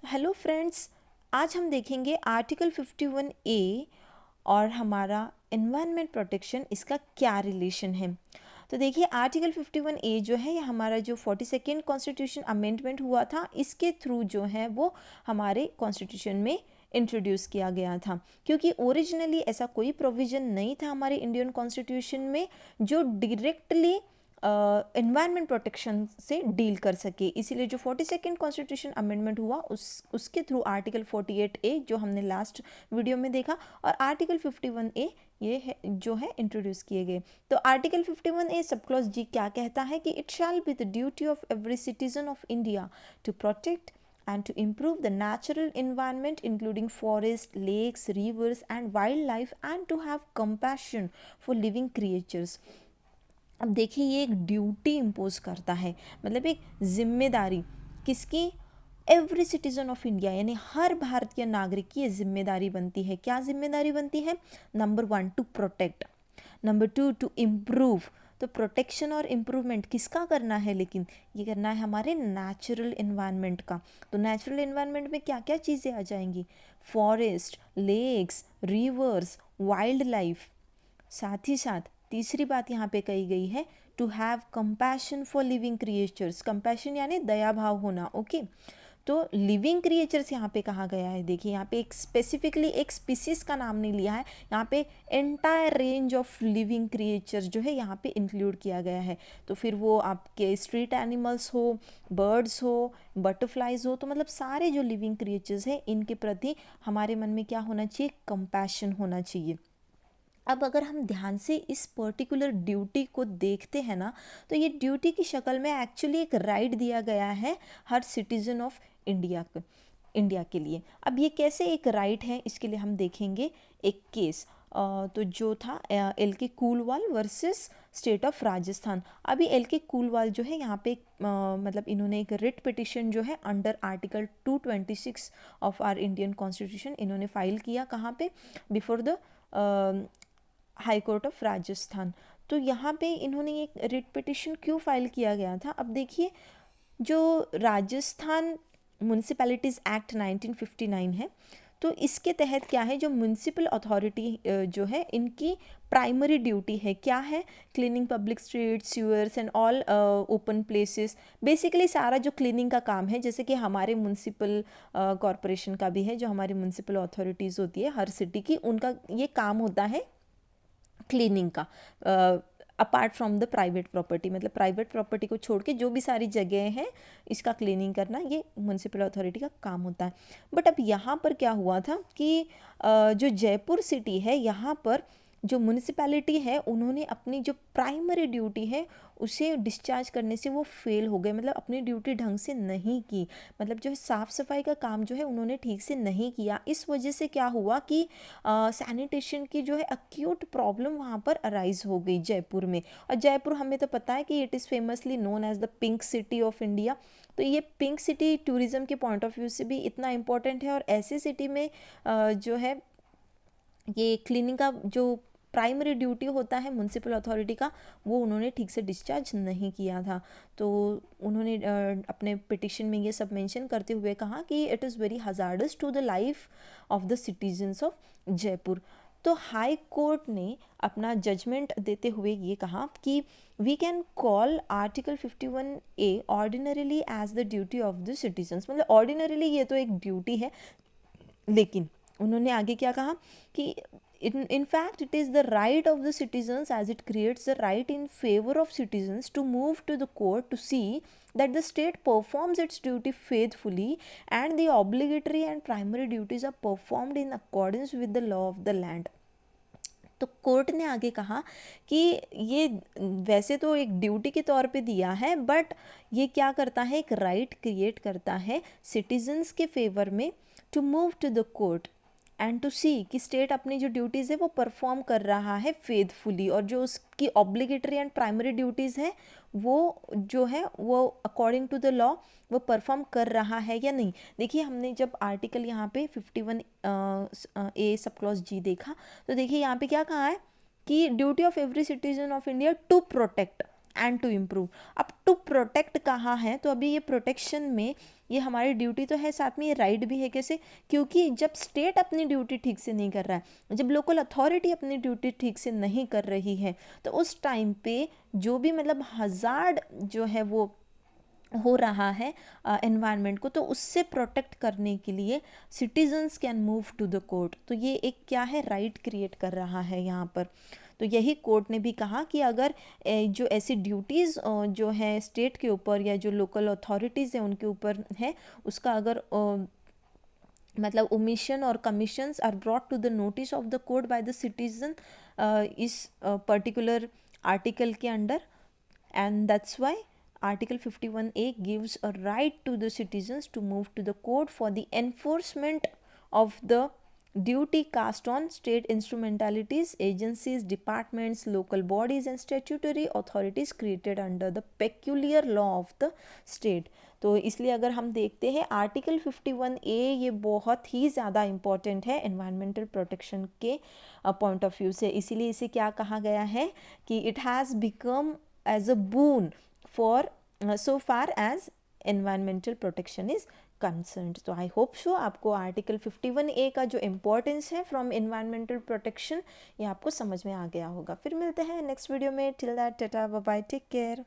Hello friends, आज हम देखेंगे आर्टिकल 51 ए और हमारा एनवायरनमेंट प्रोटेक्शन, इसका क्या रिलेशन है। तो देखिए, आर्टिकल 51 ए जो है, ये हमारा जो 42nd कॉन्स्टिट्यूशन अमेंडमेंट हुआ था, इसके थ्रू जो है वो हमारे कॉन्स्टिट्यूशन में इंट्रोड्यूस किया गया था। क्योंकि ओरिजिनली ऐसा कोई प्रोविज़न नहीं था हमारे इंडियन कॉन्स्टिट्यूशन में जो डायरेक्टली एनवायरनमेंट प्रोटेक्शन से डील कर सके। इसीलिए जो 42nd कॉन्स्टिट्यूशन अमेंडमेंट हुआ उसके थ्रू आर्टिकल 48 ए जो हमने लास्ट वीडियो में देखा, और आर्टिकल 51 ए ये है जो है इंट्रोड्यूस किए गए। तो आर्टिकल 51 ए सब क्लॉज जी क्या कहता है कि it shall be the duty of every citizen of India to protect and to improve the natural environment including forests, lakes, rivers and wildlife, and to have compassion for living creatures। अब देखिए, ये एक duty impose करता है, मतलब एक जिम्मेदारी किसकी? एवरी सिटीजन ऑफ इंडिया, यानी हर भारतीय नागरिक की ये जिम्मेदारी बनती है। क्या जिम्मेदारी बनती है? Number 1 to protect, number 2 to improve. तो प्रोटेक्शन और इम्प्रूवमेंट किसका करना है? लेकिन ये करना है हमारे नेचुरल इन्वायरमेंट का। तो नेचुरल इन्वायरमेंट में क्या क्या चीज़ें आ जाएंगी? Forest, lakes, rivers, wildlife. साथ ही साथ तीसरी बात यहाँ पे कही गई है, to have compassion for living creatures. Compassion यानी दया भाव होना। ओके, तो लिविंग क्रिएचर्स यहाँ पे कहा गया है। देखिए, यहाँ पे एक स्पेसिफिकली एक स्पीसीज का नाम नहीं लिया है, यहाँ पे entire range of living creatures जो है यहाँ पे इंक्लूड किया गया है। तो फिर वो आपके स्ट्रीट एनिमल्स हो, बर्ड्स हो, बटरफ्लाइज हो, तो मतलब सारे जो लिविंग क्रिएचर्स हैं इनके प्रति हमारे मन में क्या होना चाहिए? कंपैशन होना चाहिए। अब अगर हम ध्यान से इस पर्टिकुलर ड्यूटी को देखते हैं ना, तो ये ड्यूटी की शक्ल में एक्चुअली एक राइट दिया गया है हर सिटीजन ऑफ इंडिया के लिए। अब ये कैसे एक राइट है, इसके लिए हम देखेंगे एक केस। तो जो था एल के Koolwal versus state of Rajasthan. अभी एल के कूलवाल जो है यहाँ पे मतलब इन्होंने एक रिट पिटिशन जो है under article 226 of our Indian constitution इन्होंने फाइल किया। कहाँ पे? Before the high court of Rajasthan. तो यहाँ पे इन्होंने एक रिट पिटिशन क्यों फाइल किया गया था? अब देखिए, जो राजस्थान म्यूनिसिपैलिटीज़ एक्ट 1959 है, तो इसके तहत क्या है, जो म्यूनिसिपल अथॉरिटी जो है इनकी प्राइमरी ड्यूटी है, क्या है? Cleaning public street, sewers and all open places. Basically सारा जो क्लीनिंग का काम है, जैसे कि हमारे म्यूनिसिपल कॉरपोरेशन का भी है, जो हमारी म्यूनिसिपल अथॉरिटीज़ होती है हर सिटी की, उनका ये काम होता है क्लीनिंग का। Apart from the private property, मतलब प्राइवेट प्रॉपर्टी को छोड़ के जो भी सारी जगह हैं इसका क्लीनिंग करना ये म्यूनिसिपल अथॉरिटी का काम होता है। बट अब यहाँ पर क्या हुआ था कि जो जयपुर सिटी है, यहाँ पर जो म्यूनिसिपैलिटी है उन्होंने अपनी जो प्राइमरी ड्यूटी है उसे डिस्चार्ज करने से वो फेल हो गए, मतलब अपनी ड्यूटी ढंग से नहीं की। मतलब जो है साफ़ सफाई का काम जो है उन्होंने ठीक से नहीं किया। इस वजह से क्या हुआ कि सैनिटेशन की जो है अक्यूट प्रॉब्लम वहाँ पर अराइज हो गई जयपुर में। और जयपुर हमें तो पता है कि it is famously known as the pink city of India. तो ये पिंक सिटी टूरिज़्म के पॉइंट ऑफ व्यू से भी इतना इम्पोर्टेंट है, और ऐसे सिटी में जो है ये क्लीनिंग का जो प्राइमरी ड्यूटी होता है म्यूनिसिपल अथॉरिटी का, वो उन्होंने ठीक से डिस्चार्ज नहीं किया था। तो उन्होंने अपने पिटिशन में ये सब मेंशन करते हुए कहा कि it is very hazardous to the life of the citizens of Jaipur. तो हाई कोर्ट ने अपना जजमेंट देते हुए ये कहा कि we can call article 51 A ordinarily as the duty of the citizens. मतलब ऑर्डिनरीली ये तो एक ड्यूटी है, लेकिन उन्होंने आगे क्या कहा कि in fact it is the right of the citizens as it creates the right in favor of citizens to move to the court to see that the state performs its duty faithfully and the obligatory and primary duties are performed in accordance with the law of the land। तो court ने आगे कहा कि ये वैसे तो एक duty के तौर पे दिया है, बट ये क्या करता है? एक राइट क्रिएट करता है सिटीजन्स के फेवर में to move to the court and to see कि स्टेट अपनी जो ड्यूटीज़ है वो परफॉर्म कर रहा है फेथफुली, और जो उसकी ऑब्लिगेटरी एंड प्राइमरी ड्यूटीज़ है वो जो है वो अकॉर्डिंग टू द लॉ वो परफॉर्म कर रहा है या नहीं। देखिए, हमने जब आर्टिकल यहाँ पे 51 ए सब क्लॉज जी देखा, तो देखिए यहाँ पे क्या कहा है कि duty of every citizen of India to protect and to improve. अब टू प्रोटेक्ट कहाँ है? तो अभी ये प्रोटेक्शन में ये हमारी ड्यूटी तो है, साथ में ये राइट भी है। कैसे? क्योंकि जब स्टेट अपनी ड्यूटी ठीक से नहीं कर रहा है, जब लोकल अथॉरिटी अपनी ड्यूटी ठीक से नहीं कर रही है, तो उस टाइम पे जो भी मतलब हज़ार्ड जो है वो हो रहा है एनवायरनमेंट को, तो उससे प्रोटेक्ट करने के लिए citizens can move to the court. तो ये एक क्या है, राइट क्रिएट कर रहा है यहाँ पर। तो यही कोर्ट ने भी कहा कि अगर जो ऐसी ड्यूटीज़ जो है स्टेट के ऊपर या जो लोकल अथॉरिटीज़ हैं उनके ऊपर है, उसका अगर मतलब ओमिशन और commissions are brought to the notice of the court by the citizen इस पर्टिकुलर आर्टिकल के under, and that's why Article 51A gives a right to the citizens to move to the court for the enforcement of the duty cast on state instrumentalities, agencies, departments, local bodies and statutory authorities created under the peculiar law of the state। तो इसलिए अगर हम देखते हैं article 51A ये बहुत ही ज़्यादा important है एनवायरमेंटल प्रोटेक्शन के पॉइंट ऑफ व्यू से। इसीलिए इसे क्या कहा गया है कि it has become as a boon for so far as environmental protection is concerned। तो आई होप सो आपको आर्टिकल 51A का जो इम्पोर्टेंस है फ्रॉम एनवायरमेंटल प्रोटेक्शन ये आपको समझ में आ गया होगा। फिर मिलते हैं नेक्स्ट वीडियो में। Till that tata bye bye, take care.